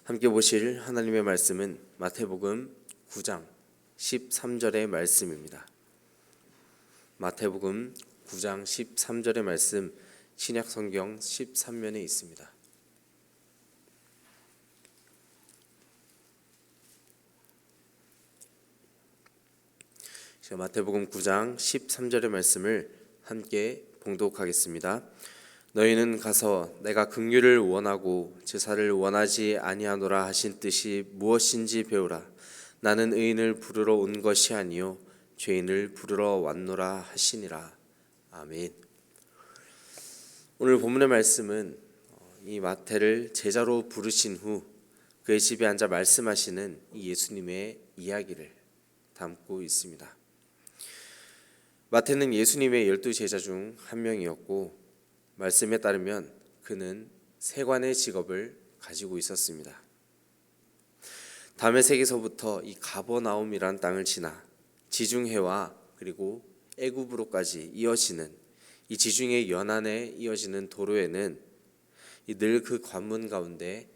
함께 보실 하나님의 말씀은 마태복음 9장 13절의 말씀입니다. 마태복음 9장 13절의 말씀, 신약성경 13면에 있습니다. 마태복음 9장 13절의 말씀을 함께 봉독하겠습니다. 너희는 가서 내가 긍휼을 원하고 제사를 원하지 아니하노라 하신 뜻이 무엇인지 배우라. 나는 의인을 부르러 온 것이 아니요 죄인을 부르러 왔노라 하시니라. 아멘. 오늘 본문의 말씀은 이 마태를 제자로 부르신 후 그의 집에 앉아 말씀하시는 이 예수님의 이야기를 담고 있습니다. 마태는 예수님의 12 제자 중 한 명이었고, 말씀에 따르면 그는 세관의 직업을 가지고 있었습니다. 다메섹에서부터 이 가버나움이란 땅을 지나 지중해와 그리고 애굽으로까지 이어지는 이 지중해 연안에 이어지는 도로에는 늘 그 관문 가운데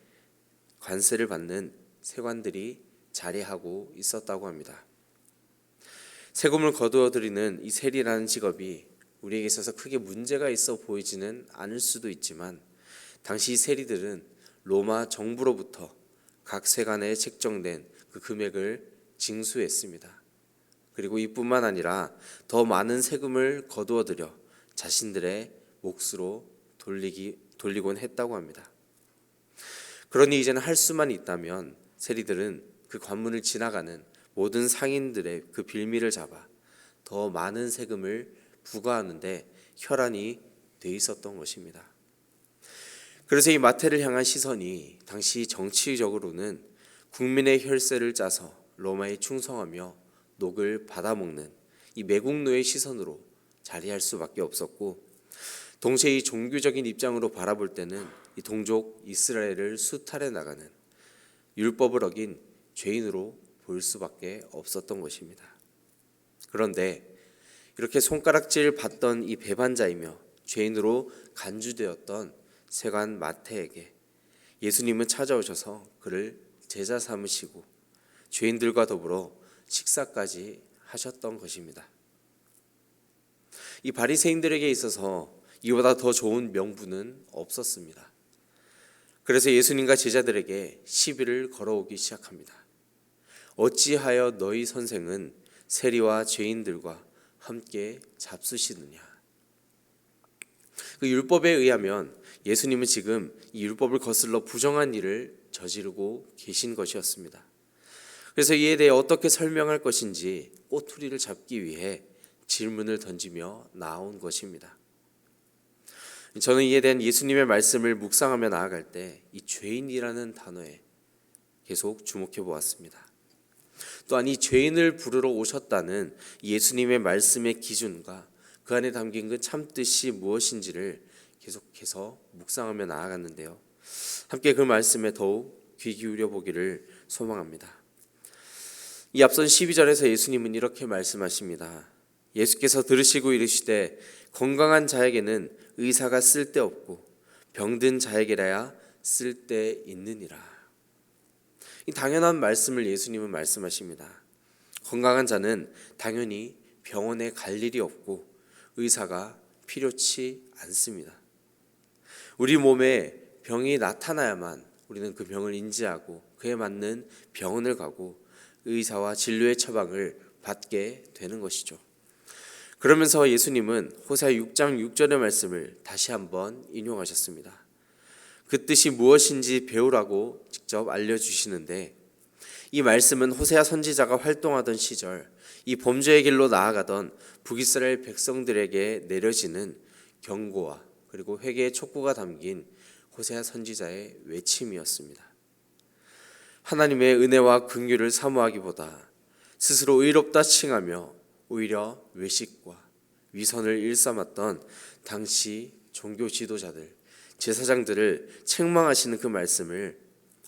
관세를 받는 세관들이 자리하고 있었다고 합니다. 세금을 거두어 들이는 이 세리라는 직업이 우리에게 있어서 크게 문제가 있어 보이지는 않을 수도 있지만, 당시 세리들은 로마 정부로부터 각 세관에 책정된 그 금액을 징수했습니다. 그리고 이뿐만 아니라 더 많은 세금을 거두어 들여 자신들의 몫으로 돌리곤 했다고 합니다. 그러니 이제는 할 수만 있다면 세리들은 그 관문을 지나가는 모든 상인들의 그 빌미를 잡아 더 많은 세금을 부과하는데 혈안이 돼 있었던 것입니다. 그래서 이 마태를 향한 시선이 당시 정치적으로는 국민의 혈세를 짜서 로마에 충성하며 녹을 받아먹는 이 매국노의 시선으로 자리할 수밖에 없었고, 동시에 이 종교적인 입장으로 바라볼 때는 이 동족 이스라엘을 수탈해 나가는 율법을 어긴 죄인으로 볼 수밖에 없었던 것입니다. 그런데 이렇게 손가락질 받던 이 배반자이며 죄인으로 간주되었던 세관 마태에게 예수님은 찾아오셔서 그를 제자 삼으시고 죄인들과 더불어 식사까지 하셨던 것입니다. 이 바리새인들에게 있어서 이보다 더 좋은 명분은 없었습니다. 그래서 예수님과 제자들에게 시비를 걸어오기 시작합니다. 어찌하여 너희 선생은 세리와 죄인들과 함께 잡수시느냐. 그 율법에 의하면 예수님은 지금 이 율법을 거슬러 부정한 일을 저지르고 계신 것이었습니다. 그래서 이에 대해 어떻게 설명할 것인지 꼬투리를 잡기 위해 질문을 던지며 나온 것입니다. 저는 이에 대한 예수님의 말씀을 묵상하며 나아갈 때 이 죄인이라는 단어에 계속 주목해 보았습니다. 또한 이 죄인을 부르러 오셨다는 예수님의 말씀의 기준과 그 안에 담긴 그 참뜻이 무엇인지를 계속해서 묵상하며 나아갔는데요. 함께 그 말씀에 더욱 귀 기울여 보기를 소망합니다. 이 앞선 12절에서 예수님은 이렇게 말씀하십니다. 예수께서 들으시고 이르시되 건강한 자에게는 의사가 쓸데없고 병든 자에게라야 쓸데있느니라. 이 당연한 말씀을 예수님은 말씀하십니다. 건강한 자는 당연히 병원에 갈 일이 없고 의사가 필요치 않습니다. 우리 몸에 병이 나타나야만 우리는 그 병을 인지하고 그에 맞는 병원을 가고 의사와 진료의 처방을 받게 되는 것이죠. 그러면서 예수님은 호세아 6장 6절의 말씀을 다시 한번 인용하셨습니다. 그 뜻이 무엇인지 배우라고 직접 알려주시는데, 이 말씀은 호세아 선지자가 활동하던 시절 이 범죄의 길로 나아가던 북이스라엘 백성들에게 내려지는 경고와 그리고 회개의 촉구가 담긴 호세아 선지자의 외침이었습니다. 하나님의 은혜와 긍휼을 사모하기보다 스스로 의롭다 칭하며 오히려 외식과 위선을 일삼았던 당시 종교 지도자들, 제사장들을 책망하시는 그 말씀을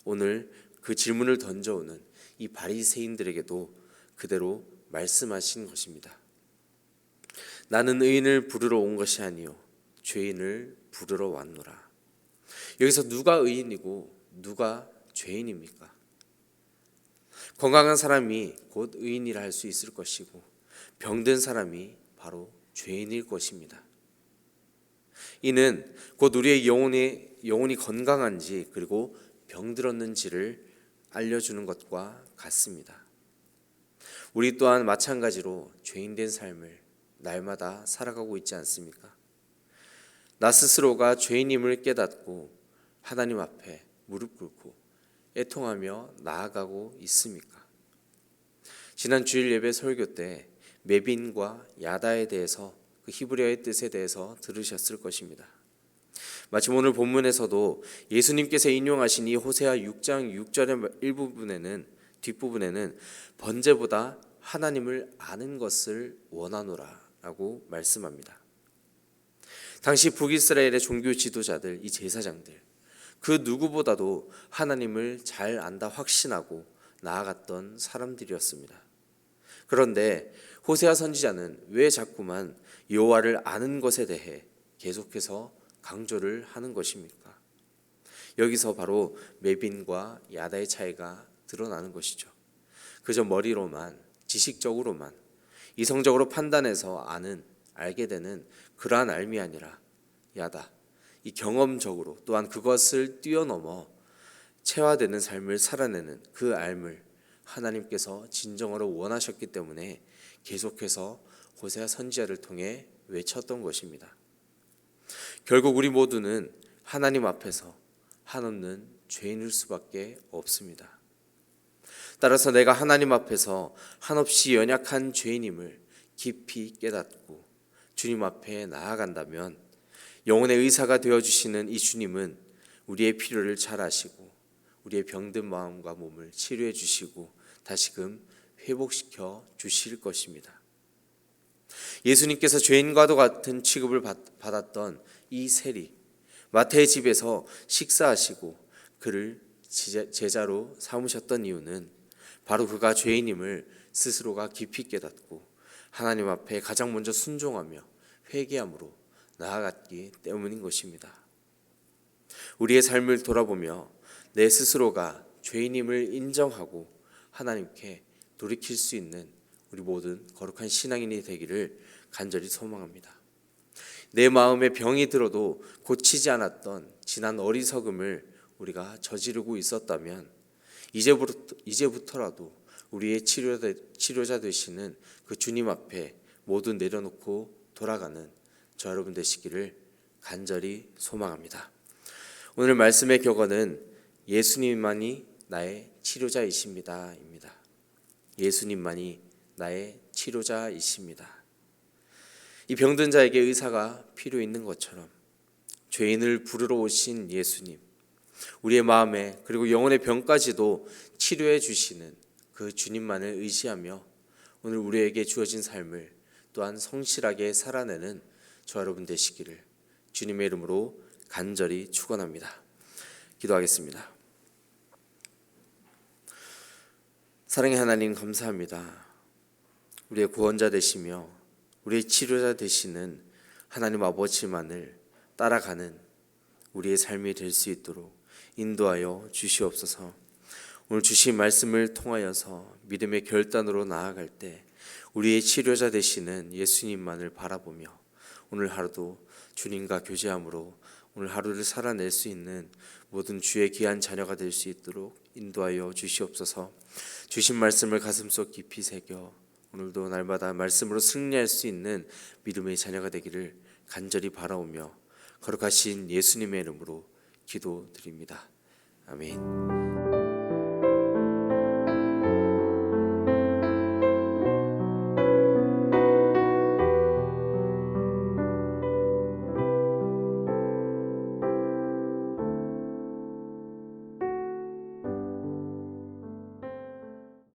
오늘 그 질문을 던져오는 이 바리새인들에게도 그대로 말씀하신 것입니다. 나는 의인을 부르러 온 것이 아니요 죄인을 부르러 왔노라. 여기서 누가 의인이고 누가 죄인입니까? 건강한 사람이 곧 의인이라 할 수 있을 것이고 병든 사람이 바로 죄인일 것입니다. 이는 곧 우리의 영혼이 건강한지 그리고 병들었는지를 알려주는 것과 같습니다. 우리 또한 마찬가지로 죄인된 삶을 날마다 살아가고 있지 않습니까? 나 스스로가 죄인임을 깨닫고 하나님 앞에 무릎 꿇고 애통하며 나아가고 있습니까? 지난 주일 예배 설교 때 메빈과 야다에 대해서 그 히브리어의 뜻에 대해서 들으셨을 것입니다. 마침 오늘 본문에서도 예수님께서 인용하신 이 호세아 6장 6절의 뒷부분에는 번제보다 하나님을 아는 것을 원하노라 라고 말씀합니다. 당시 북이스라엘의 종교 지도자들, 이 제사장들, 그 누구보다도 하나님을 잘 안다 확신하고 나아갔던 사람들이었습니다. 그런데 호세아 선지자는 왜 자꾸만 여호와를 아는 것에 대해 계속해서 강조를 하는 것입니까? 여기서 바로 메빈과 야다의 차이가 드러나는 것이죠. 그저 머리로만, 지식적으로만, 이성적으로 판단해서 알게 되는 그러한 알미 아니라 야다, 이 경험적으로 또한 그것을 뛰어넘어 체화되는 삶을 살아내는 그 알을 하나님께서 진정으로 원하셨기 때문에 계속해서 호세아 선지자를 통해 외쳤던 것입니다. 결국 우리 모두는 하나님 앞에서 한없는 죄인일 수밖에 없습니다. 따라서 내가 하나님 앞에서 한없이 연약한 죄인임을 깊이 깨닫고 주님 앞에 나아간다면 영혼의 의사가 되어주시는 이 주님은 우리의 필요를 잘 아시고 우리의 병든 마음과 몸을 치료해 주시고 다시금 회복시켜 주실 것입니다. 예수님께서 죄인과도 같은 취급을 받았던 이 세리, 마태의 집에서 식사하시고 그를 제자로 삼으셨던 이유는 바로 그가 죄인임을 스스로가 깊이 깨닫고 하나님 앞에 가장 먼저 순종하며 회개함으로 나아갔기 때문인 것입니다. 우리의 삶을 돌아보며 내 스스로가 죄인임을 인정하고 하나님께 돌이킬 수 있는 우리 모든 거룩한 신앙인이 되기를 간절히 소망합니다. 내 마음에 병이 들어도 고치지 않았던 지난 어리석음을 우리가 저지르고 있었다면 이제부터라도 우리의 치료자 되시는 그 주님 앞에 모두 내려놓고 돌아가는 저 여러분 되시기를 간절히 소망합니다. 오늘 말씀의 격언은 예수님만이 나의 치료자이십니다 입니다. 예수님만이 나의 치료자이십니다. 이 병든 자에게 의사가 필요 있는 것처럼 죄인을 부르러 오신 예수님, 우리의 마음에 그리고 영혼의 병까지도 치료해 주시는 그 주님만을 의지하며 오늘 우리에게 주어진 삶을 또한 성실하게 살아내는 저 여러분 되시기를 주님의 이름으로 간절히 축원합니다. 기도하겠습니다. 사랑의 하나님 감사합니다. 우리의 구원자 되시며 우리의 치료자 되시는 하나님 아버지만을 따라가는 우리의 삶이 될 수 있도록 인도하여 주시옵소서. 오늘 주신 말씀을 통하여서 믿음의 결단으로 나아갈 때 우리의 치료자 되시는 예수님만을 바라보며 오늘 하루도 주님과 교제함으로 오늘 하루를 살아낼 수 있는 모든 주의 귀한 자녀가 될 수 있도록 인도하여 주시옵소서. 주신 말씀을 가슴속 깊이 새겨 오늘도 날마다 말씀으로 승리할 수 있는 믿음의 자녀가 되기를 간절히 바라오며 거룩하신 예수님의 이름으로 기도드립니다. 아멘.